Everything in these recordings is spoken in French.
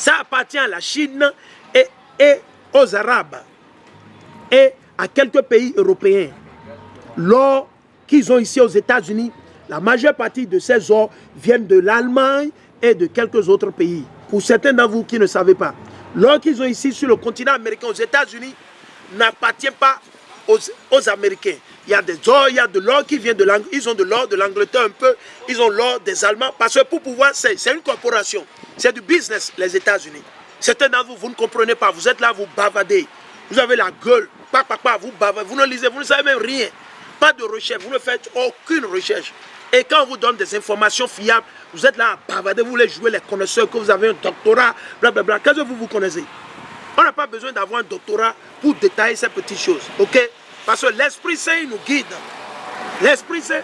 Ça appartient à la Chine et aux Arabes et à quelques pays européens. L'or qu'ils ont ici aux États-Unis, la majeure partie de ces ors viennent de l'Allemagne et de quelques autres pays. Pour certains d'entre vous qui ne savez pas, l'or qu'ils ont ici sur le continent américain, aux États-Unis, n'appartient pas aux Américains. Il y a des ors, il y a de l'or qui vient de l'Angleterre. Ils ont de l'or de l'Angleterre un peu. Ils ont l'or des Allemands. Parce que pour pouvoir, c'est une corporation. C'est du business, les États-Unis. Certains d'entre vous, vous ne comprenez pas. Vous êtes là, vous bavardez. Vous avez la gueule. Vous bavardez. Vous ne lisez, vous ne savez même rien. Pas de recherche. Vous ne faites aucune recherche. Et quand on vous donne des informations fiables, vous êtes là à bavarder. Vous voulez jouer les connaisseurs, que vous avez un doctorat, blablabla. Qu'est-ce que vous connaissez? On n'a pas besoin d'avoir un doctorat pour détailler ces petites choses. Ok? Parce que l'Esprit Saint nous guide. L'Esprit Saint,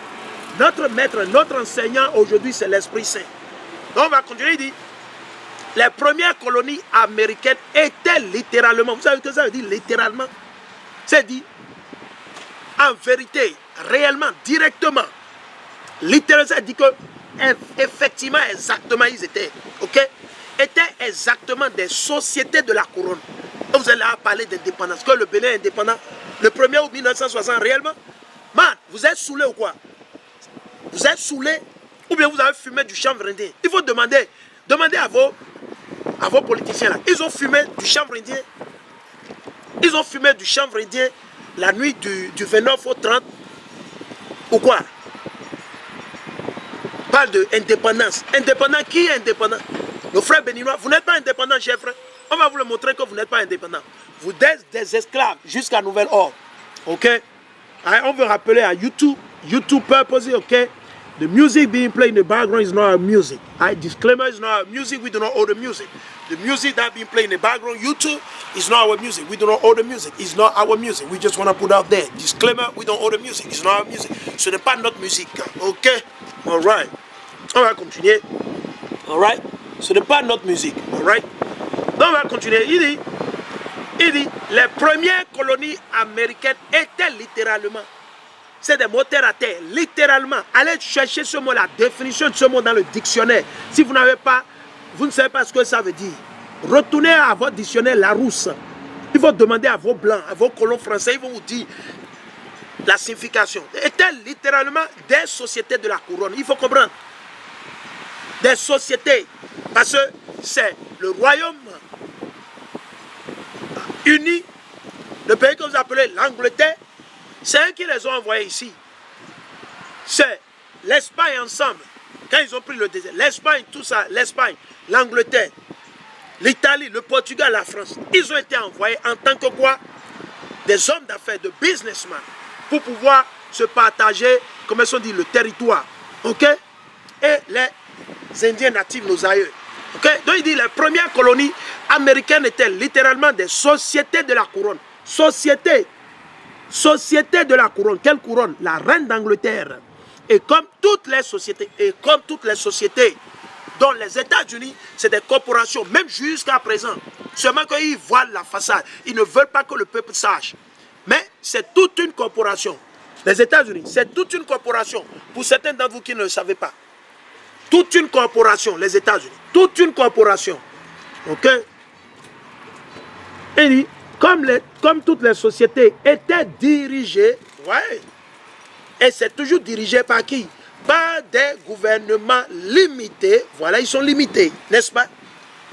notre maître, notre enseignant aujourd'hui, c'est l'Esprit Saint. Donc on va continuer, il dit, les premières colonies américaines étaient littéralement, vous savez ce que ça veut dire littéralement? C'est dit, en vérité, réellement, directement, littéralement, ça dit que, effectivement, exactement, ils étaient, ok? Étaient exactement des sociétés de la couronne. Vous allez là parler d'indépendance, que le Bénin est indépendant. Le 1er août 1960, réellement? Man, vous êtes saoulé ou quoi? Vous êtes saoulé ou bien vous avez fumé du chanvre indien? Il faut demander à vos politiciens là. Ils ont fumé du chanvre indien. Ils ont fumé du chanvre indien la nuit du 29 au 30 ou quoi? Parle de indépendance. Indépendant, qui est indépendant? Nos frères béninois, vous n'êtes pas indépendants, chers frères. On va vous le montrer que vous n'êtes pas indépendants. Vous êtes des esclaves jusqu'à nouvel ordre. Ok? On veut rappeler à YouTube purpose, ok? The music being played in the background is not our music. Disclaimer, is not our music. We do not own the music. The music that being played in the background, YouTube, is not our music. We do not own the music. It's not our music. We just want to put out there. Disclaimer, we don't own the music. It's not our music. Ce n'est pas notre musique. Ok? Alright. On va continuer. Alright? Ce n'est pas notre musique. Alright? Donc on va continuer. Il dit, les premières colonies américaines étaient littéralement, c'est des moteurs à terre, littéralement. Allez chercher ce mot, la définition de ce mot dans le dictionnaire. Si vous n'avez pas, vous ne savez pas ce que ça veut dire. Retournez à votre dictionnaire Larousse. Il faut demander à vos blancs, à vos colons français, ils vont vous dire la signification. Étaient littéralement des sociétés de la couronne. Il faut comprendre. Des sociétés. Parce que c'est le royaume uni, le pays que vous appelez l'Angleterre, c'est eux qui les ont envoyés ici. C'est l'Espagne ensemble, quand ils ont pris le désert, l'Espagne, tout ça, l'Espagne, l'Angleterre, l'Italie, le Portugal, la France, ils ont été envoyés en tant que quoi? Des hommes d'affaires, de businessmen, pour pouvoir se partager, comme ils ont dit, le territoire. Ok? Et les Indiens natifs, nos aïeux. Okay? Donc il dit les premières colonies américaines étaient littéralement des sociétés de la couronne. Société de la couronne. Quelle couronne? La reine d'Angleterre. Et comme toutes les sociétés, dont les États-Unis, c'est des corporations, même jusqu'à présent. Seulement qu'ils voient la façade. Ils ne veulent pas que le peuple sache. Mais c'est toute une corporation. Les États-Unis, c'est toute une corporation. Pour certains d'entre vous qui ne le savaient pas. Toute une corporation, les États-Unis. Toute une corporation. Ok? Et dit, comme toutes les sociétés étaient dirigées, ouais, et c'est toujours dirigé par qui? Par des gouvernements limités. Voilà, ils sont limités, n'est-ce pas?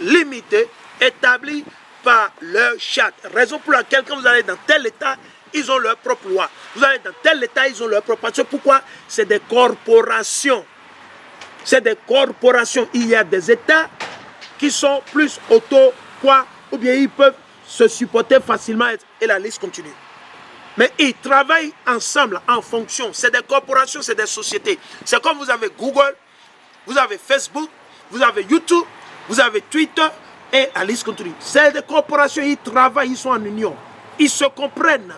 Limités, établis par leur charte. Raison pour laquelle, quand vous allez dans tel État, ils ont leur propre loi. Vous allez dans tel État, ils ont leur propre loi. Pourquoi? C'est des corporations. C'est des corporations. Il y a des États qui sont plus quoi, ou bien ils peuvent se supporter facilement et la liste continue. Mais ils travaillent ensemble en fonction. C'est des corporations, c'est des sociétés. C'est comme vous avez Google, vous avez Facebook, vous avez YouTube, vous avez Twitter et la liste continue. C'est des corporations, ils travaillent, ils sont en union. Ils se comprennent.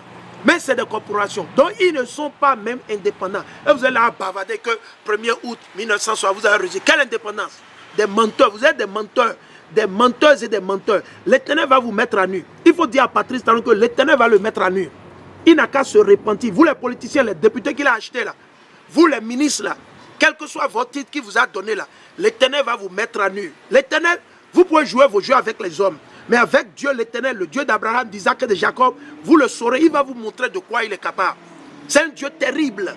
Mais c'est des corporations. Donc ils ne sont pas même indépendants. Et vous allez là bavarder que 1er août 1960, vous avez reçu. Quelle indépendance? Des menteurs. Vous êtes des menteurs. Des menteuses et des menteurs. L'Éternel va vous mettre à nu. Il faut dire à Patrice Talon que l'Éternel va le mettre à nu. Il n'a qu'à se repentir. Vous les politiciens, les députés qu'il a achetés là, vous les ministres là, quel que soit votre titre qu'il vous a donné là, l'Éternel va vous mettre à nu. L'Éternel Vous pouvez jouer vos jeux avec les hommes. Mais avec Dieu l'Éternel, le Dieu d'Abraham, d'Isaac et de Jacob, vous le saurez. Il va vous montrer de quoi il est capable. C'est un Dieu terrible.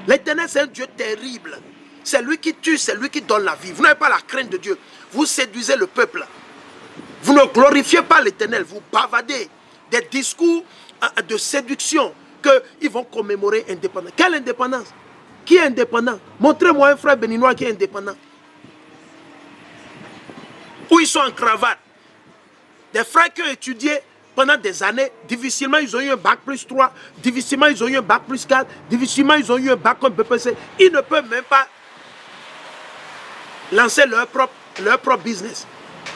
L'Éternel, c'est un Dieu terrible. C'est lui qui tue, c'est lui qui donne la vie. Vous n'avez pas la crainte de Dieu. Vous séduisez le peuple. Vous ne glorifiez pas l'Éternel. Vous bavardez des discours de séduction qu'ils vont commémorer indépendance. Quelle indépendance? Qui est indépendant? Montrez-moi un frère béninois qui est indépendant. Où ils sont en cravate. Des frères qui ont étudié pendant des années, difficilement ils ont eu un bac plus 3, difficilement ils ont eu un bac plus 4, difficilement ils ont eu un bac comme BPC. Ils ne peuvent même pas lancer leur propre business.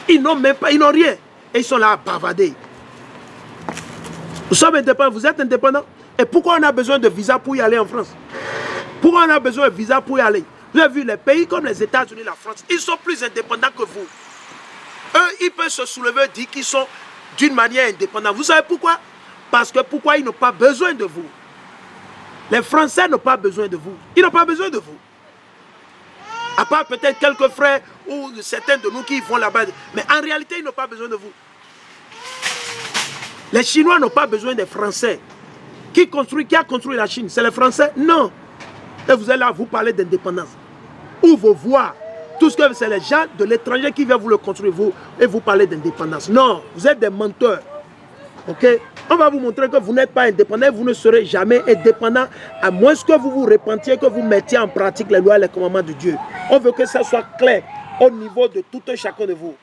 Ils n'ont même pas, ils n'ont rien. Et ils sont là à bavarder. Nous sommes indépendants, vous êtes indépendants. Et pourquoi on a besoin de visa pour y aller en France? Pourquoi on a besoin de visa pour y aller? Vous avez vu les pays comme les États-Unis, la France, ils sont plus indépendants que vous. Eux, ils peuvent se soulever et dire qu'ils sont d'une manière indépendante. Vous savez pourquoi? Parce que pourquoi ils n'ont pas besoin de vous? Les Français n'ont pas besoin de vous. Ils n'ont pas besoin de vous. À part peut-être quelques frères ou certains de nous qui vont là-bas. Mais en réalité, ils n'ont pas besoin de vous. Les Chinois n'ont pas besoin des Français. Qui a construit la Chine? C'est les Français? Non. Et vous êtes là, vous parlez d'indépendance. Où vos voix? Tout ce que c'est les gens de l'étranger qui viennent vous le construire, vous, et vous parlez d'indépendance. Non, vous êtes des menteurs. Ok? On va vous montrer que vous n'êtes pas indépendant, vous ne serez jamais indépendant, à moins que vous vous repentiez, que vous mettiez en pratique les lois et les commandements de Dieu. On veut que ça soit clair au niveau de tout un chacun de vous.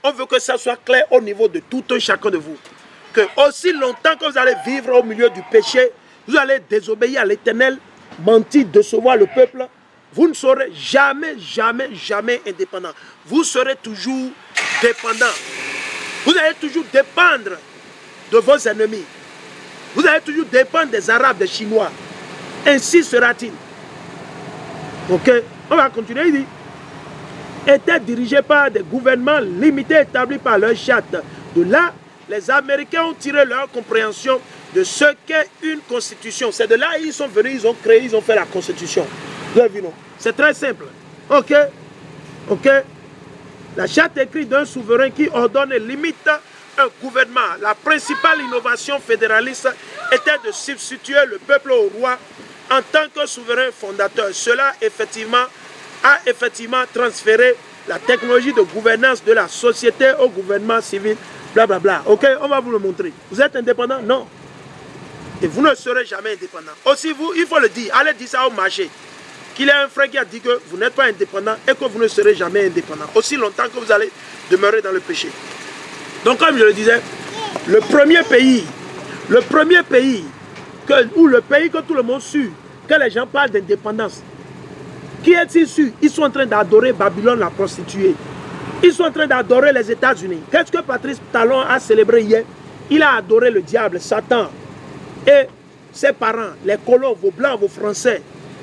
On veut que ça soit clair au niveau de tout un chacun de vous. Que aussi longtemps que vous allez vivre au milieu du péché, vous allez désobéir à l'Éternel, mentir, décevoir le peuple, vous ne serez jamais, jamais, jamais indépendant. Vous serez toujours dépendant. Vous allez toujours dépendre de vos ennemis. Vous allez toujours dépendre des Arabes, des Chinois. Ainsi sera-t-il. Ok, on va continuer. Il dit, étaient dirigés par des gouvernements limités établis par leur charte. De là, les Américains ont tiré leur compréhension de ce qu'est une constitution. C'est de là qu'ils sont venus, ils ont créé, ils ont fait la constitution. Vous avez vu, non? C'est très simple. Ok? Ok? La charte écrite d'un souverain qui ordonne et limite un gouvernement. La principale innovation fédéraliste était de substituer le peuple au roi en tant que souverain fondateur. Cela a effectivement transféré la technologie de gouvernance de la société au gouvernement civil. Blablabla. Ok? On va vous le montrer. Vous êtes indépendant? Non. Et vous ne serez jamais indépendant. Aussi, vous, il faut le dire. Allez dire ça au marché. Qu'il y a un frère qui a dit que vous n'êtes pas indépendant et que vous ne serez jamais indépendant. Aussi longtemps que vous allez demeurer dans le péché. Donc, comme je le disais, le premier pays ou le pays que tout le monde suit, que les gens parlent d'indépendance, qui est-il sûr? Ils sont en train d'adorer Babylone, la prostituée. Ils sont en train d'adorer les États-Unis. Qu'est-ce que Patrice Talon a célébré hier? Il a adoré le diable, Satan, et ses parents, les colons, vos blancs, vos français.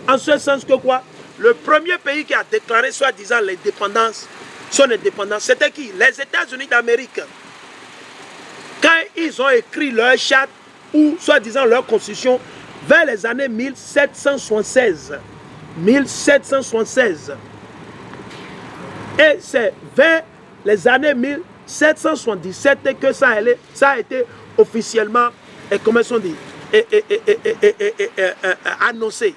En ce sens que quoi? Le premier pays qui a déclaré soi-disant l'indépendance, son indépendance, c'était qui? Les États-Unis d'Amérique. Quand ils ont écrit leur charte ou soi-disant leur constitution vers les années 1776. 1776. Et c'est vers les années 1777 que ça a été officiellement, comment on dit, annoncé.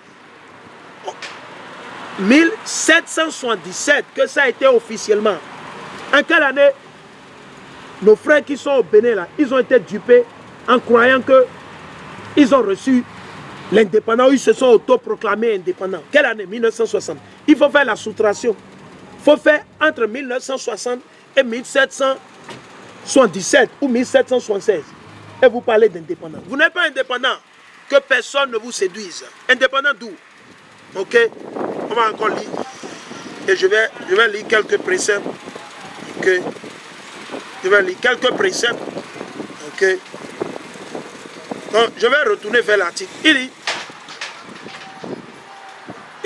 1777 que ça a été officiellement. En quelle année? Nos frères qui sont au Bénin là, ils ont été dupés en croyant que ils ont reçu l'indépendance, ils se sont autoproclamés indépendants. Quelle année? 1960. Il faut faire la soustraction. Il faut faire entre 1960 et 1777 ou 1776. Et vous parlez d'indépendance. Vous n'êtes pas indépendant. Que personne ne vous séduise. Indépendant d'où? Ok, on va encore lire. Et je vais lire quelques préceptes. Ok. Je vais lire quelques préceptes. Ok. Donc, je vais retourner vers l'article. Il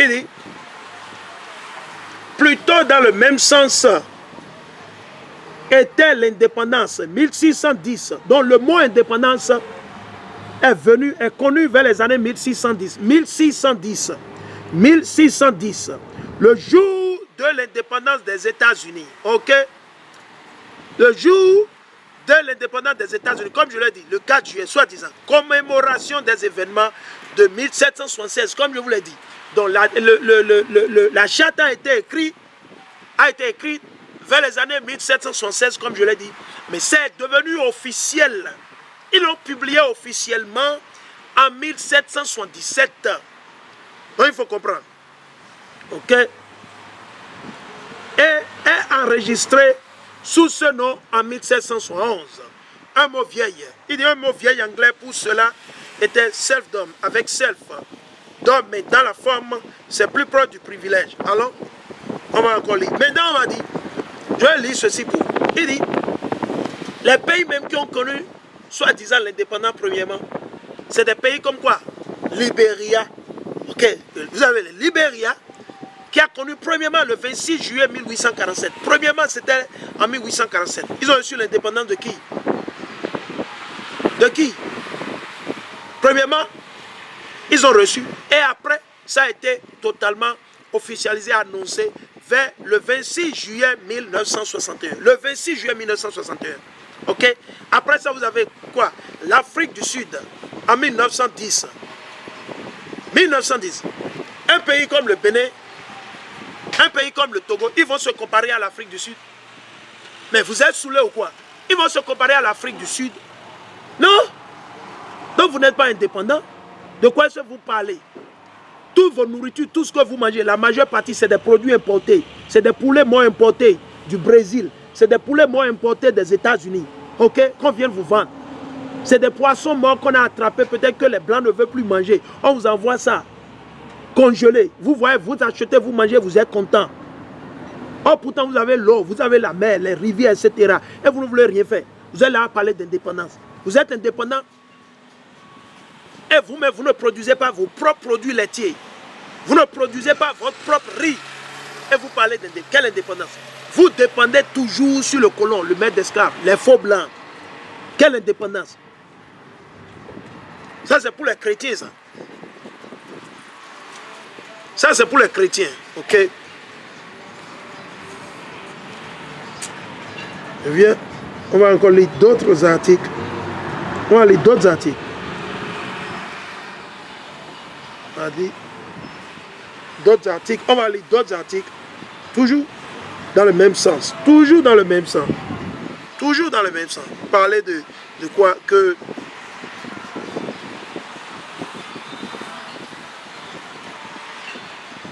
dit, plutôt dans le même sens était l'indépendance 1610, dont le mot indépendance est connu vers les années 1610. 1610. 1610. Le jour de l'indépendance des États-Unis. Ok? Le jour de l'indépendance des États-Unis, comme je l'ai dit, le 4 juillet, soi-disant, commémoration des événements de 1776, comme je vous l'ai dit. Donc la charte a été écrite vers les années 1776, comme je l'ai dit. Mais c'est devenu officiel. Ils l'ont publié officiellement en 1777. Donc il faut comprendre. Ok? Et est enregistré sous ce nom en 1771. Un mot vieil. Il dit un mot vieil anglais pour cela était self-dom, avec self. Donc, mais dans la forme, c'est plus proche du privilège. Alors, on va encore lire. Maintenant, on va dire, je vais lire ceci pour vous. Il dit, les pays même qui ont connu, soi-disant l'indépendance premièrement, c'est des pays comme quoi? Libéria. Ok, vous avez le Libéria, qui a connu premièrement le 26 juillet 1847. Premièrement, c'était en 1847. Ils ont reçu l'indépendance de qui? De qui? Premièrement, ils ont reçu. Et après, ça a été totalement officialisé, annoncé vers le 26 juillet 1961. Le 26 juillet 1961. Ok? Après ça, vous avez quoi? L'Afrique du Sud, en 1910. 1910. Un pays comme le Bénin, un pays comme le Togo, ils vont se comparer à l'Afrique du Sud. Mais vous êtes saoulés ou quoi? Ils vont se comparer à l'Afrique du Sud. Non? Donc vous n'êtes pas indépendant. De quoi est-ce que vous parlez? Toutes vos nourritures, tout ce que vous mangez, la majeure partie, c'est des produits importés. C'est des poulets morts importés du Brésil. C'est des poulets morts importés des États-Unis. Ok? Qu'on vient vous vendre. C'est des poissons morts qu'on a attrapés. Peut-être que les Blancs ne veulent plus manger. On vous envoie ça. Congelé. Vous voyez, vous achetez, vous mangez, vous êtes content. Oh, pourtant, vous avez l'eau, vous avez la mer, les rivières, etc. Et vous ne voulez rien faire. Vous allez là parler d'indépendance. Vous êtes indépendant. Et vous-même, vous ne produisez pas vos propres produits laitiers. Vous ne produisez pas votre propre riz. Et vous parlez de quelle indépendance? Vous dépendez toujours sur le colon, le maître d'esclaves, les faux blancs. Quelle indépendance? Ça, c'est pour les chrétiens, ça. Ça, c'est pour les chrétiens, ok? Eh bien, on va encore lire d'autres articles. On va lire d'autres articles. On va lire d'autres articles. On va lire d'autres articles. Toujours dans le même sens. Toujours dans le même sens. Toujours dans le même sens. Parler de quoi? Que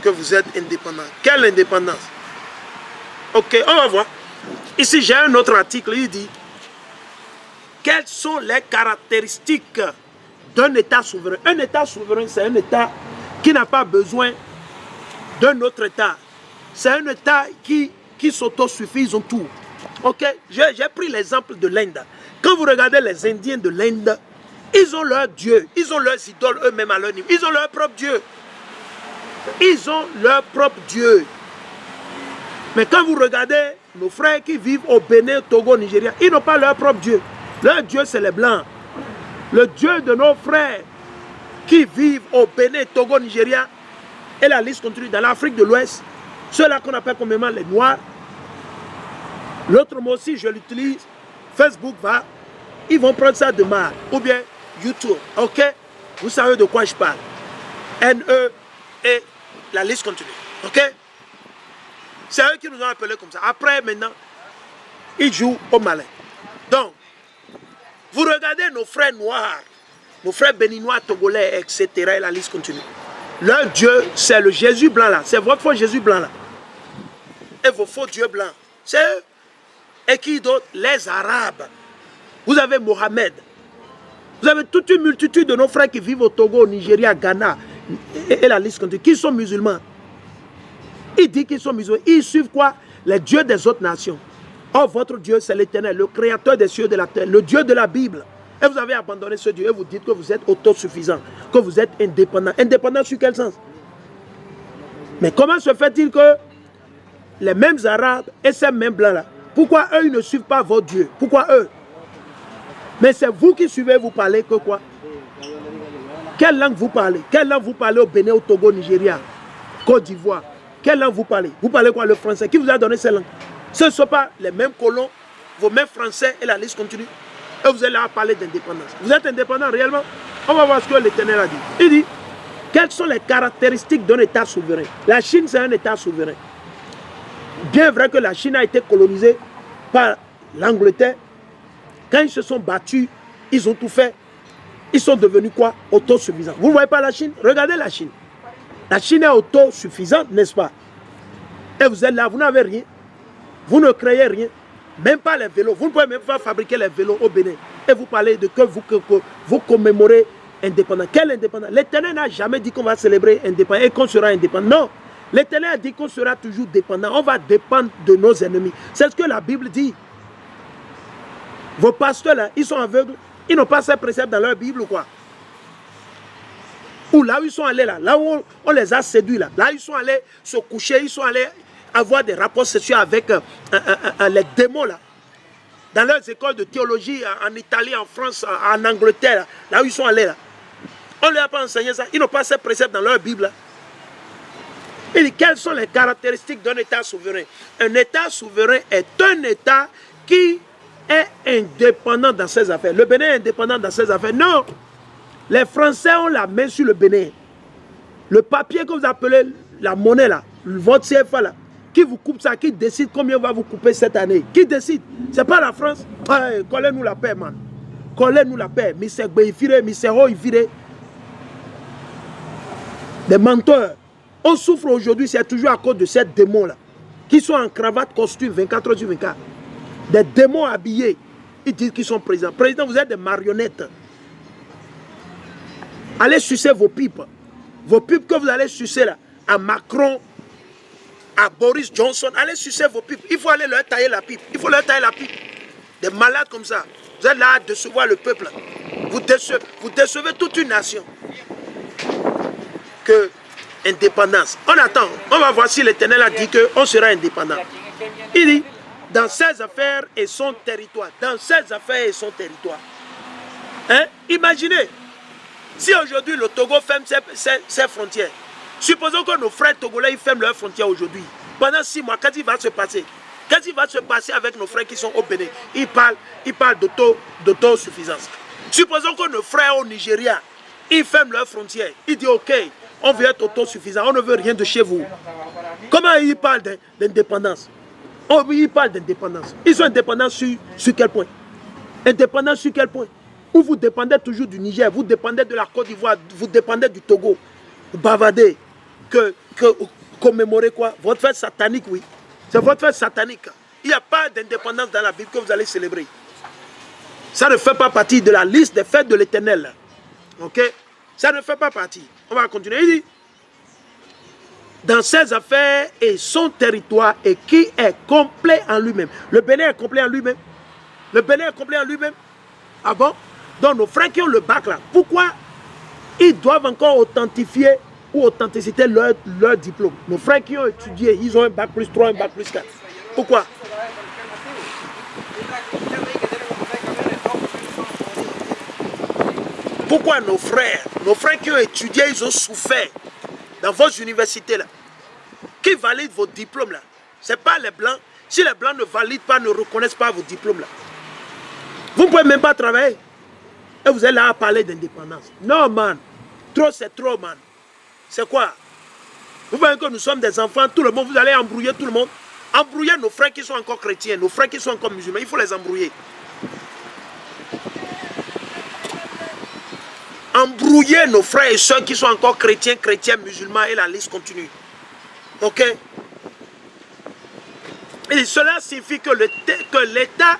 vous êtes indépendant. Quelle indépendance? Ok, on va voir. Ici, j'ai un autre article. Il dit, quelles sont les caractéristiques d'un État souverain? Un État souverain, c'est un État qui n'a pas besoin d'un autre État. C'est un État qui s'autosuffit, ils ont tout. Ok, j'ai pris l'exemple de l'Inde. Quand vous regardez les Indiens de l'Inde, ils ont leur Dieu, ils ont leurs idoles eux-mêmes à leur niveau. Ils ont leur propre Dieu. Ils ont leur propre Dieu. Mais quand vous regardez nos frères qui vivent au Bénin, au Togo, au Nigeria, ils n'ont pas leur propre Dieu. Leur Dieu, c'est les Blancs. Le Dieu de nos frères qui vivent au Bénin, Togo, Nigeria, et la liste continue dans l'Afrique de l'Ouest, ceux-là qu'on appelle communément les Noirs. L'autre mot aussi, je l'utilise, Facebook va, ils vont prendre ça de mal. Ou bien YouTube, ok? Vous savez de quoi je parle. NE et la liste continue, ok? C'est eux qui nous ont appelés comme ça. Après, maintenant, ils jouent au malin. Donc, vous regardez nos frères noirs, nos frères béninois, togolais, etc. Et la liste continue. Leur Dieu, c'est le Jésus blanc là. C'est votre faux Jésus blanc là. Et vos faux dieux blancs. C'est eux. Et qui d'autre? Les Arabes. Vous avez Mohamed. Vous avez toute une multitude de nos frères qui vivent au Togo, au Nigeria, Ghana. Et la liste continue. Qui sont musulmans? Ils disent qu'ils sont musulmans. Ils suivent quoi? Les dieux des autres nations. Or, votre Dieu, c'est l'Éternel, le créateur des cieux et de la terre, le Dieu de la Bible. Et vous avez abandonné ce Dieu et vous dites que vous êtes autosuffisant, que vous êtes indépendant. Indépendant sur quel sens? Mais comment se fait-il que les mêmes Arabes et ces mêmes Blancs-là, pourquoi eux ils ne suivent pas votre Dieu? Pourquoi eux? Mais c'est vous qui suivez, vous parlez que quoi? Quelle langue vous parlez? Quelle langue vous parlez au Bénin, au Togo, au Nigeria, Côte d'Ivoire? Quelle langue vous parlez? Vous parlez quoi? Le français? Qui vous a donné ces langues? Ce ne sont pas les mêmes colons. vos mains français et la liste continue. Et vous êtes là à parler d'indépendance. Vous êtes indépendant réellement? On va voir ce que l'Éternel a dit. Il dit, quelles sont les caractéristiques d'un État souverain? La Chine, c'est un État souverain. Bien vrai que la Chine a été colonisée par l'Angleterre. Quand ils se sont battus, ils ont tout fait. Ils sont devenus quoi? Autosuffisants. Vous ne voyez pas la Chine? Regardez la Chine. La Chine est autosuffisante, n'est-ce pas? Et vous êtes là, vous n'avez rien. Vous ne créez rien. Même pas les vélos. Vous ne pouvez même pas fabriquer les vélos au Bénin. Et vous parlez de que vous commémorez indépendance. Quelle indépendance? L'Éternel n'a jamais dit qu'on va célébrer indépendance et qu'on sera indépendant. Non. L'Éternel a dit qu'on sera toujours dépendant. On va dépendre de nos ennemis. C'est ce que la Bible dit. Vos pasteurs là, ils sont aveugles. Ils n'ont pas ces préceptes dans leur Bible ou quoi? Ou là où ils sont allés là où on les a séduits là où ils sont allés se coucher, ils sont allés avoir des rapports sexuels avec les démons là. Dans leurs écoles de théologie en Italie, en France, en Angleterre, là où ils sont allés là. On ne leur a pas enseigné ça. Ils n'ont pas ces préceptes dans leur Bible là. Il dit, quelles sont les caractéristiques d'un État souverain? Un État souverain est un État qui est indépendant dans ses affaires. Le Bénin est indépendant dans ses affaires. Non. Les Français ont la main sur le Bénin. Le papier que vous appelez la monnaie là, votre CFA là, qui vous coupe ça, qui décide combien on va vous couper cette année? Qui décide? C'est pas la France. Ouais, collez-nous la paix, man. Collez-nous la paix. Monsieur Béifire, Monsieur Hoifire. Des menteurs. On souffre aujourd'hui, c'est toujours à cause de ces démons-là, qui sont en cravate, costume, 24 heures sur 24. Des démons habillés. Ils disent qu'ils sont présidents. Président, vous êtes des marionnettes. Allez sucer vos pipes. Vos pipes que vous allez sucer là, à Macron, à Boris Johnson, allez sucer vos pipes. Il faut aller leur tailler la pipe. Il faut leur tailler la pipe. Des malades comme ça. Vous êtes là à décevoir le peuple. Vous décevez toute une nation. Que indépendance. On attend. On va voir si l'Éternel a dit qu'on sera indépendant. Il dit, dans ses affaires et son territoire. Dans ses affaires et son territoire. Hein? Imaginez, si aujourd'hui le Togo ferme ses frontières, supposons que nos frères togolais ils ferment leurs frontières aujourd'hui. Pendant 6 mois, qu'est-ce qui va se passer? Qu'est-ce qui va se passer avec nos frères qui sont au Bénin? Ils parlent d'autosuffisance. Supposons que nos frères au Nigeria, ils ferment leurs frontières. Ils disent ok, on veut être autosuffisant, on ne veut rien de chez vous. Comment ils parlent d'indépendance? Ils parlent d'indépendance. Ils sont indépendants sur quel point? Indépendants sur quel point? Où vous dépendez toujours du Niger, vous dépendez de la Côte d'Ivoire, vous dépendez du Togo. Vous bavardez. Commémorer quoi? Votre fête satanique, oui. C'est votre fête satanique. Il n'y a pas d'indépendance dans la Bible que vous allez célébrer. Ça ne fait pas partie de la liste des fêtes de l'Éternel. Ok? Ça ne fait pas partie. On va continuer. Il dit, dans ses affaires et son territoire, et qui est complet en lui-même. Le Bénin est complet en lui-même. Le Bénin est complet en lui-même. Ah bon? Donc nos frères qui ont le bac là, pourquoi ils doivent encore authentifier ou authenticité leur diplôme? Nos frères qui ont étudié, ils ont un bac plus 3, un bac plus 4. Pourquoi? Pourquoi nos frères qui ont étudié, ils ont souffert dans vos universités là, qui valident vos diplômes là? Ce n'est pas les blancs. Si les blancs ne valident pas, ne reconnaissent pas vos diplômes là, vous ne pouvez même pas travailler. Et vous êtes là à parler d'indépendance. Non, man. Trop, c'est trop, man. C'est quoi? Vous voyez que nous sommes des enfants, tout le monde, vous allez embrouiller tout le monde. Embrouiller nos frères qui sont encore chrétiens, nos frères qui sont encore musulmans, il faut les embrouiller. Embrouiller nos frères et soeurs qui sont encore chrétiens, musulmans, et la liste continue. Ok? Et cela signifie que l'État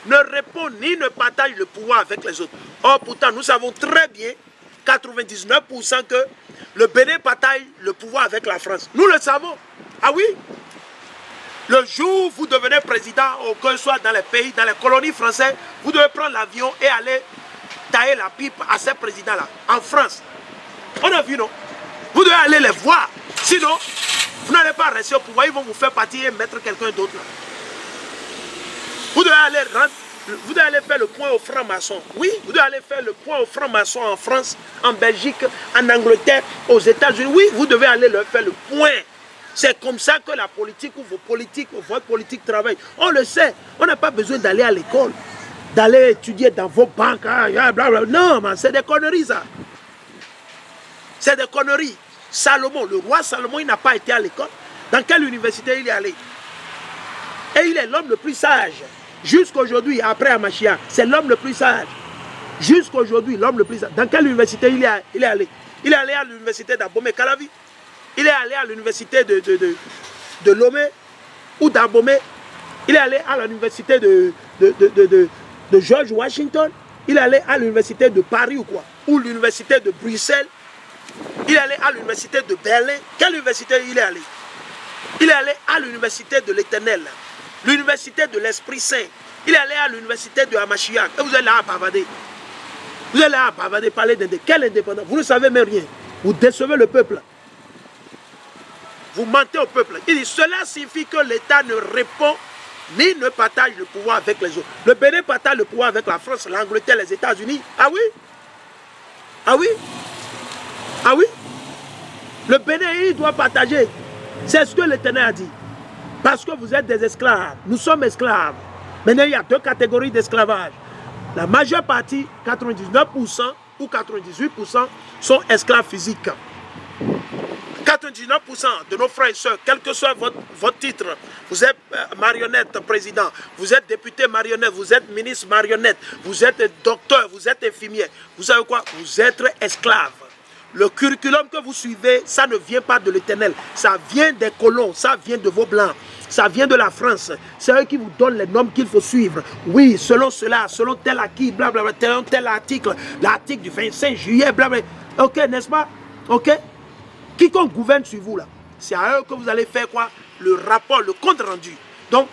ne répond ni ne partage le pouvoir avec les autres. Or, pourtant, nous savons très bien, 99% que le Bénin partage le pouvoir avec la France. Nous le savons. Ah oui? Le jour où vous devenez président, ou que ce soit dans les pays, dans les colonies françaises, vous devez prendre l'avion et aller tailler la pipe à ces présidents-là, en France. On a vu, non? Vous devez aller les voir. Sinon, vous n'allez pas rester au pouvoir, ils vont vous faire partir et mettre quelqu'un d'autre là. Vous devez aller faire le point aux francs-maçons. Oui, vous devez aller faire le point aux francs-maçons en France, en Belgique, en Angleterre, aux États-Unis. Oui, vous devez aller leur faire le point C'est comme ça que la politique ou votre politique travaille. On le sait. On n'a pas besoin d'aller à l'école, d'aller étudier dans vos banques. Blablabla. Non, c'est des conneries, ça. C'est des conneries. Salomon, le roi Salomon, il n'a pas été à l'école. Dans quelle université il est allé? Et il est l'homme le plus sage. Jusqu'aujourd'hui, après Amashia, c'est l'homme le plus sage. Jusqu'aujourd'hui, l'homme le plus sage. Dans quelle université il est allé? Il est allé à l'université d'Abomey Calavi. Il est allé à l'université de Lomé ou d'Abomey. Il est allé à l'université de George Washington. Il est allé à l'université de Paris ou quoi? Ou l'université de Bruxelles. Il est allé à l'université de Berlin. Quelle université il est allé? Il est allé à l'université de l'Éternel. L'université de l'Esprit Saint. Il est allé à l'université de Hamashiach. Et vous êtes là à bavader. Vous êtes là à bavader, parler d'indépendance. Quelle indépendance? Vous ne savez même rien. Vous décevez le peuple. Vous mentez au peuple. Il dit, cela signifie que l'État ne répond ni ne partage le pouvoir avec les autres. Le Bénin partage le pouvoir avec la France, l'Angleterre, les États-Unis. Ah oui? Ah oui? Ah oui? Le Bénin, il doit partager. C'est ce que l'Éternel a dit. Parce que vous êtes des esclaves. Nous sommes esclaves. Maintenant, il y a deux catégories d'esclavage. La majeure partie, 99% ou 98% sont esclaves physiques. 99% de nos frères et sœurs, quel que soit votre titre, vous êtes marionnette président, vous êtes député marionnette, vous êtes ministre marionnette, vous êtes docteur, vous êtes infirmier. Vous savez quoi? Vous êtes esclave. Le curriculum que vous suivez, ça ne vient pas de l'Éternel. Ça vient des colons, ça vient de vos blancs. Ça vient de la France. C'est eux qui vous donnent les normes qu'il faut suivre. Oui, selon cela, selon tel acquis, blablabla, tel article, l'article du 25 juillet, blablabla. Ok, n'est-ce pas? Ok? Quiconque gouverne sur vous, là, c'est à eux que vous allez faire quoi? Le rapport, le compte rendu. Donc,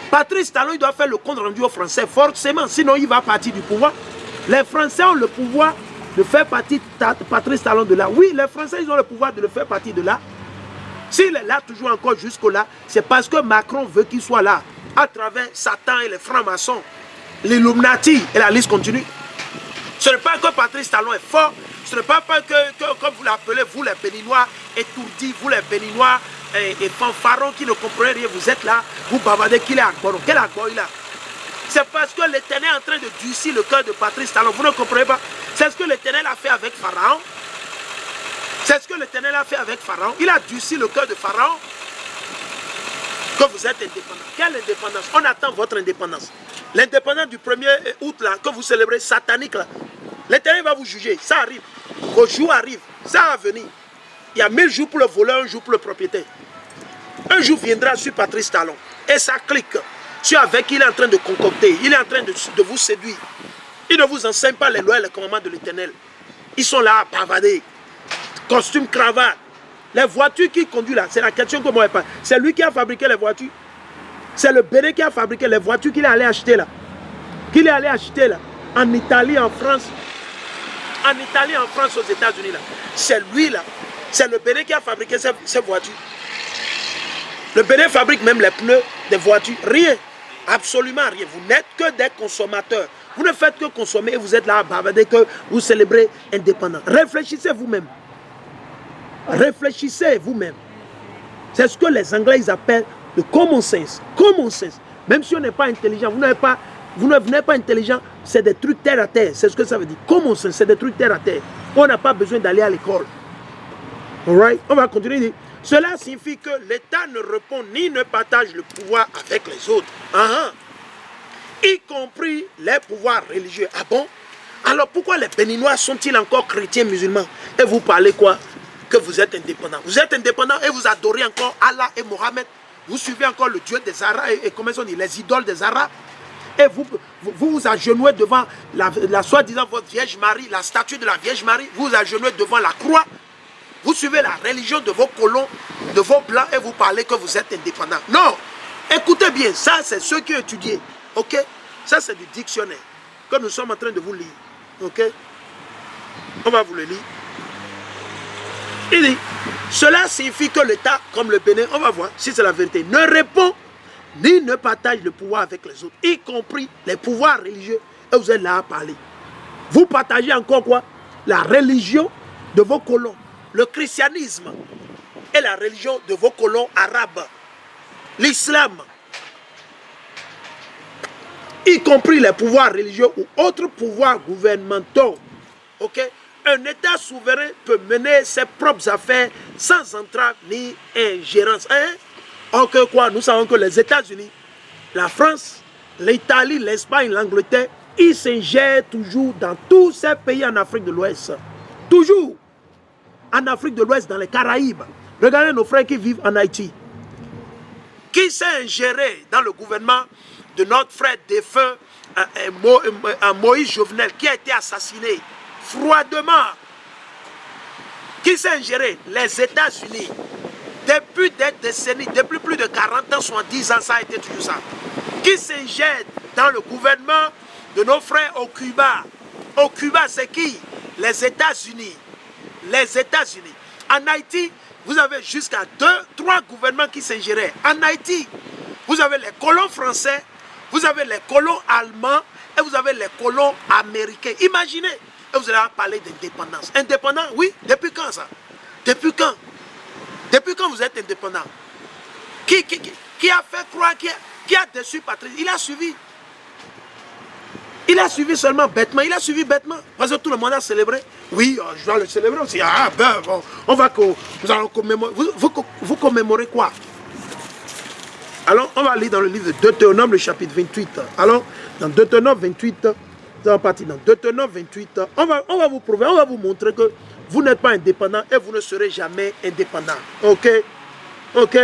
Patrice Talon, il doit faire le compte rendu aux Français, forcément, sinon il va partir du pouvoir. Les Français ont le pouvoir de faire partie de Patrice Talon de là. Oui, les Français, ils ont le pouvoir de le faire partie de là. S'il est là toujours encore jusque-là, c'est parce que Macron veut qu'il soit là, à travers Satan et les francs-maçons, l'Illuminati, et la liste continue. Ce n'est pas que Patrice Talon est fort, ce n'est pas que comme vous l'appelez, vous les Béninois, étourdis, vous les Béninois, et fanfarons qui ne comprenez rien, vous êtes là, vous bavardez qu'il est Agboron. Quel Agboron il a? C'est parce que l'Éternel est en train de durcir le cœur de Patrice Talon. Vous ne comprenez pas? C'est ce que l'Éternel a fait avec Pharaon. C'est ce que l'Éternel a fait avec Pharaon. Il a durci le cœur de Pharaon. Que vous êtes indépendant. Quelle indépendance? On attend votre indépendance. L'indépendance du 1er août là, que vous célébrez, satanique là. L'Éternel va vous juger. Ça arrive. Vos jours arrivent. Ça va venir. Il y a 1000 jours pour le voleur, un jour pour le propriétaire. Un jour viendra sur Patrice Talon. Et ça clique. Sur avec il est en train de concocter. Il est en train de vous séduire. Il ne vous enseigne pas les lois et les commandements de l'Éternel. Ils sont là à bavader. Costume, cravate. Les voitures qu'il conduit là, c'est la question que moi je parle. C'est lui qui a fabriqué les voitures. C'est le Bénin qui a fabriqué les voitures qu'il est allé acheter là. Qu'il est allé acheter là. En Italie, en France. En Italie, en France, aux États-Unis là. C'est lui là. C'est le Bénin qui a fabriqué ces voitures. Le Bénin fabrique même les pneus des voitures. Rien. Absolument rien. Vous n'êtes que des consommateurs. Vous ne faites que consommer et vous êtes là à bavarder que vous célébrez indépendant. Réfléchissez vous-même. Réfléchissez vous-même. C'est ce que les Anglais ils appellent le common sense. Common sense. Même si on n'est pas intelligent, vous ne venez pas intelligent, c'est des trucs terre à terre. C'est ce que ça veut dire. Common sense, c'est des trucs terre à terre. On n'a pas besoin d'aller à l'école. Alright? On va continuer. Cela signifie que l'État ne répond ni ne partage le pouvoir avec les autres. Y compris les pouvoirs religieux. Ah bon? Alors pourquoi les Béninois sont-ils encore chrétiens musulmans? Et vous parlez quoi? Que vous êtes indépendant. Vous êtes indépendant et vous adorez encore Allah et Mohamed. Vous suivez encore le Dieu des Arabes et comment on dit, les idoles des Arabes. Et vous agenouillez devant la soi-disant votre Vierge Marie, la statue de la Vierge Marie. Vous agenouillez devant la croix. Vous suivez la religion de vos colons, de vos blancs et vous parlez que vous êtes indépendant. Non. Écoutez bien, ça c'est ceux qui ont étudié. Ok? Ça c'est du dictionnaire que nous sommes en train de vous lire. Ok? On va vous le lire. Il dit, cela signifie que l'État, comme le Bénin, on va voir si c'est la vérité, ne répond ni ne partage le pouvoir avec les autres, y compris les pouvoirs religieux, et vous êtes là à parler. Vous partagez encore quoi? La religion de vos colons, le christianisme. est la religion de vos colons arabes. L'islam. Y compris les pouvoirs religieux ou autres pouvoirs gouvernementaux. Ok? Un État souverain peut mener ses propres affaires sans entrave ni ingérence. Hein? Or que quoi? Nous savons que les États-Unis, la France, l'Italie, l'Espagne, l'Angleterre, ils s'ingèrent toujours dans tous ces pays en Afrique de l'Ouest. Toujours. En Afrique de l'Ouest, dans les Caraïbes. Regardez nos frères qui vivent en Haïti. Qui s'est ingéré dans le gouvernement de notre frère défunt Moïse Jovenel, qui a été assassiné froidement. Qui s'est ingéré? Les États-Unis. Depuis des décennies, depuis plus de 40 ans, 70 ans, ça a été toujours ça. Qui s'ingère dans le gouvernement de nos frères au Cuba? Au Cuba, c'est qui? Les États-Unis. Les États-Unis. En Haïti, vous avez jusqu'à 3 gouvernements qui s'ingéraient. En Haïti, vous avez les colons français, vous avez les colons allemands et vous avez les colons américains. Imaginez, et vous allez parler d'indépendance. Indépendant, oui, depuis quand ça? Depuis quand? Depuis quand vous êtes indépendant? Qui a fait croire, qui a déçu Patrice? Il a suivi. Il a suivi seulement bêtement. Il a suivi bêtement. Parce que tout le monde a célébré. Oui, je dois le célébrer aussi. Ah ben, bon, on va nous allons commémorer. Vous commémorez quoi? Alors, on va lire dans le livre de Deutéronome, le chapitre 28. Alors, dans Deutéronome 28, nous allons partir dans Deutéronome 28. On va vous prouver, on va vous montrer que vous n'êtes pas indépendant et vous ne serez jamais indépendant. Ok? Ok?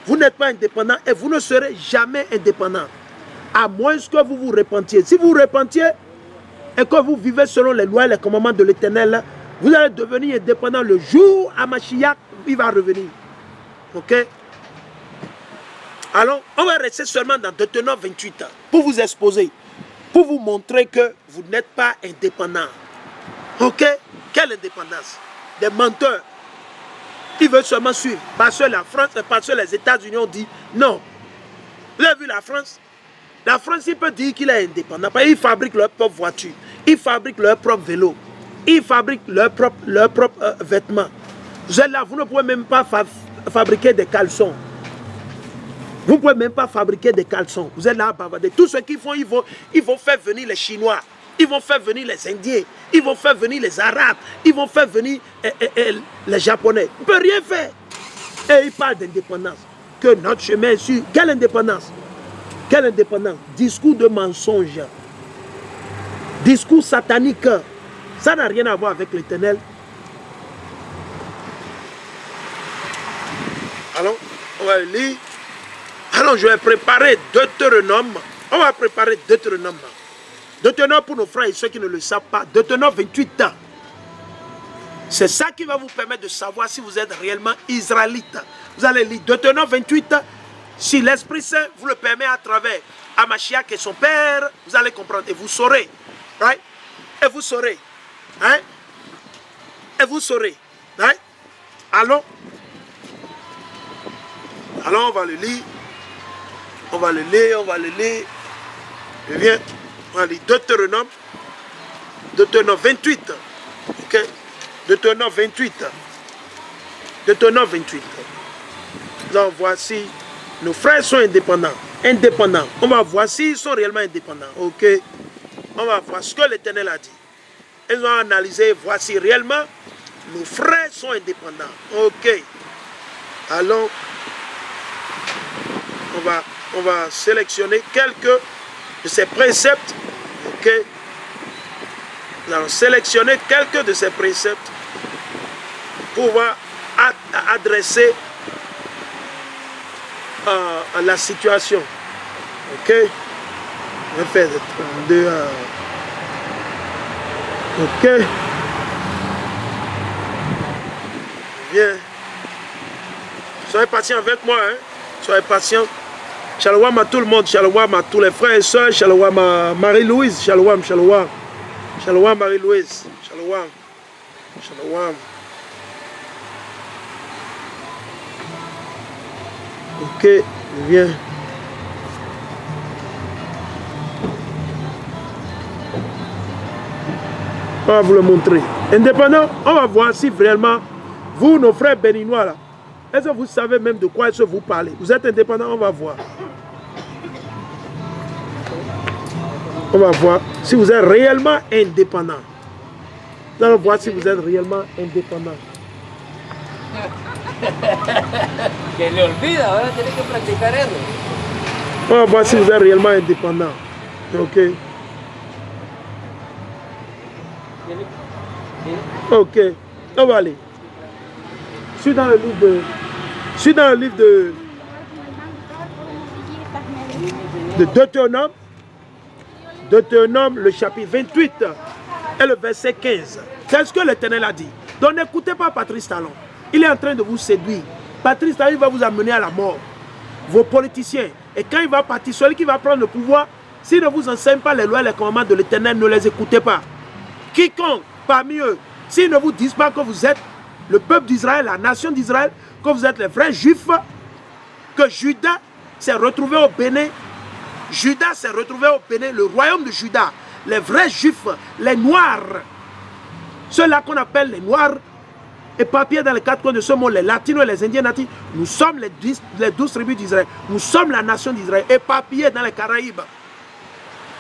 Vous n'êtes pas indépendant et vous ne serez jamais indépendant. À moins que vous vous repentiez. Si vous vous repentiez et que vous vivez selon les lois et les commandements de l'Éternel, vous allez devenir indépendant le jour à Mashiach, il va revenir. Ok? Alors, on va rester seulement dans Deutéronome 28 pour vous exposer, pour vous montrer que vous n'êtes pas indépendant. Ok? Quelle indépendance? Des menteurs. Ils veulent seulement suivre. Parce que la France, parce que les États-Unis ont dit non. Vous avez vu la France? La France, il peut dire qu'il est indépendant. Ils fabriquent leurs propres voitures. Ils fabriquent leurs propres vélos. Ils fabriquent leurs propres vêtements. Vous êtes là, vous ne pouvez même pas fabriquer des caleçons. Vous ne pouvez même pas fabriquer des caleçons. Vous êtes là à bavarder. Tout ce qu'ils font, ils vont faire venir les Chinois. Ils vont faire venir les Indiens. Ils vont faire venir les Arabes. Ils vont faire venir les Japonais. Ils ne peuvent rien faire. Et ils parlent d'indépendance. Que notre chemin est sûr. Quelle indépendance? Quelle indépendance? Discours de mensonge. Discours satanique. Ça n'a rien à voir avec l'Éternel. Alors, on va lire. Alors, je vais préparer Deutéronome. On va préparer Deutéronome. Deutéronome pour nos frères et ceux qui ne le savent pas. Deutéronome 28 ans. C'est ça qui va vous permettre de savoir si vous êtes réellement israélite. Vous allez lire Deutéronome 28. Si l'Esprit Saint vous le permet à travers Amashiach et son Père, vous allez comprendre et vous saurez. Right? Et vous saurez. Hein? Et vous saurez. Right? Alors, on va le lire. On va le lire, on va le lire. Je viens. On va lire Deutéronome. Deutéronome 28. Ok? Deutéronome 28. Deutéronome 28. Nous allons voir si nos frères sont indépendants. Indépendants. On va voir s'ils sont réellement indépendants. Ok? On va voir ce que l'Éternel a dit. Ils vont analyser, voir si réellement nos frères sont indépendants. Ok? Alors, on va sélectionner quelques de ces préceptes. Ok? Nous allons sélectionner quelques de ces préceptes pour pouvoir adresser la situation. Ok? On va faire 32. Ok? Bien. Soyez patient avec moi. Hein? Soyez patient. Shalom à tout le monde. Shalom à tous les frères et soeurs. Shalom à Marie-Louise. Shalom, shalom. Shalom Marie-Louise. Shalom. Shalom. Ok, viens. On va vous le montrer. Indépendant, on va voir si vraiment, vous, nos frères béninois, là, Est-ce que vous savez même de quoi est-ce que vous parlez? Vous êtes indépendant, on va voir. On va voir si vous êtes réellement indépendant. Nous allons voir si vous êtes réellement indépendant. Que le olvida, ahora tiene que practicar eso. On va voir si vous êtes réellement indépendant. Ok. Ok. On va aller. Je suis dans le livre de Deutéronome. Deutéronome, le chapitre 28 et le verset 15. C'est ce que l'Éternel a dit. Donc n'écoutez pas Patrice Talon. Il est en train de vous séduire. Patrice Talon va vous amener à la mort. Vos politiciens. Et quand il va partir, celui qui va prendre le pouvoir, s'il ne vous enseigne pas les lois et les commandements de l'Éternel, ne les écoutez pas. Quiconque parmi eux, s'ils ne vous disent pas que vous êtes le peuple d'Israël, la nation d'Israël, que vous êtes les vrais juifs, que Juda s'est retrouvé au Bénin, Juda s'est retrouvé au Bénin, le royaume de Juda, les vrais juifs, les noirs, ceux-là qu'on appelle les noirs, éparpillés dans les quatre coins de ce monde, les latinos et les indiens natifs, nous sommes les 12 tribus d'Israël, nous sommes la nation d'Israël, éparpillés dans les Caraïbes,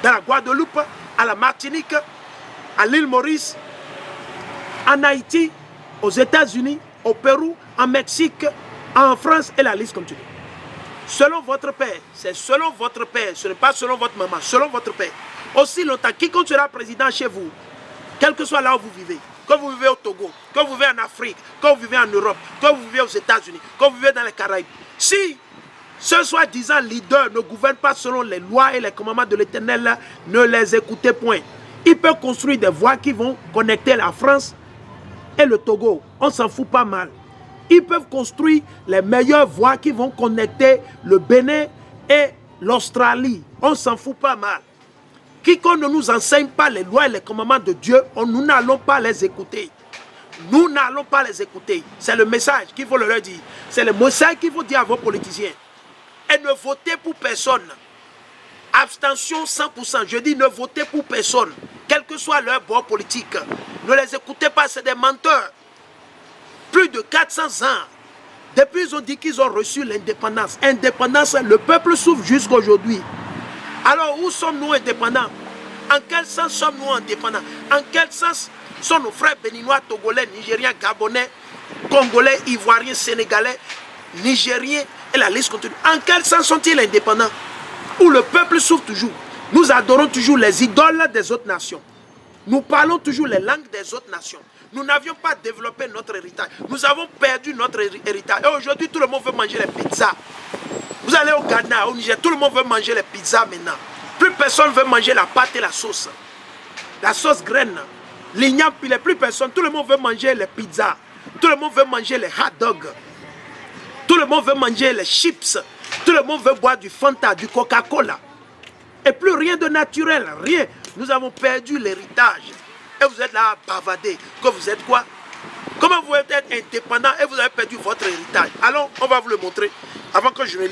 dans la Guadeloupe, à la Martinique, à l'île Maurice, en Haïti, aux États-Unis, au Pérou, en Mexique, en France, et la liste continue. Selon votre père, c'est selon votre père, ce n'est pas selon votre maman, selon votre père. Aussi longtemps, quiconque sera président chez vous, quel que soit là où vous vivez, que vous vivez au Togo, que vous vivez en Afrique, que vous vivez en Europe, que vous vivez aux États-Unis, que vous vivez dans les Caraïbes, si ce soi-disant leader ne gouverne pas selon les lois et les commandements de l'Éternel, ne les écoutez point. Il peut construire des voies qui vont connecter la France et le Togo. On s'en fout pas mal. Ils peuvent construire les meilleures voies qui vont connecter le Bénin et l'Australie. On s'en fout pas mal. Quiconque ne nous enseigne pas les lois et les commandements de Dieu, nous n'allons pas les écouter. Nous n'allons pas les écouter. C'est le message qu'il faut leur dire. C'est le message qu'il faut dire à vos politiciens. Et ne votez pour personne. Abstention 100%. Je dis ne votez pour personne. Quel que soit leur bord politique. Ne les écoutez pas, c'est des menteurs. Plus de 400 ans. Depuis ils ont dit qu'ils ont reçu l'indépendance. Indépendance, le peuple souffre jusqu'aujourd'hui. Alors où sommes-nous indépendants? En quel sens sommes-nous indépendants? En quel sens sont nos frères béninois, togolais, nigériens, gabonais, congolais, ivoiriens, sénégalais, nigériens et la liste continue? En quel sens sont-ils indépendants? Où le peuple souffre toujours. Nous adorons toujours les idoles des autres nations. Nous parlons toujours les langues des autres nations. Nous n'avions pas développé notre héritage. Nous avons perdu notre héritage. Et aujourd'hui, tout le monde veut manger les pizzas. Vous allez au Ghana, au Niger, tout le monde veut manger les pizzas maintenant. Plus personne veut manger la pâte et la sauce. La sauce graine. L'igname, plus personne. Tout le monde veut manger les pizzas. Tout le monde veut manger les hot dogs. Tout le monde veut manger les chips. Tout le monde veut boire du Fanta, du Coca-Cola. Et plus rien de naturel, rien. Nous avons perdu l'héritage. Et vous êtes là à bavader. Que vous êtes quoi? Comment vous êtes indépendant et vous avez perdu votre héritage? Alors, on va vous le montrer avant que je ne lise.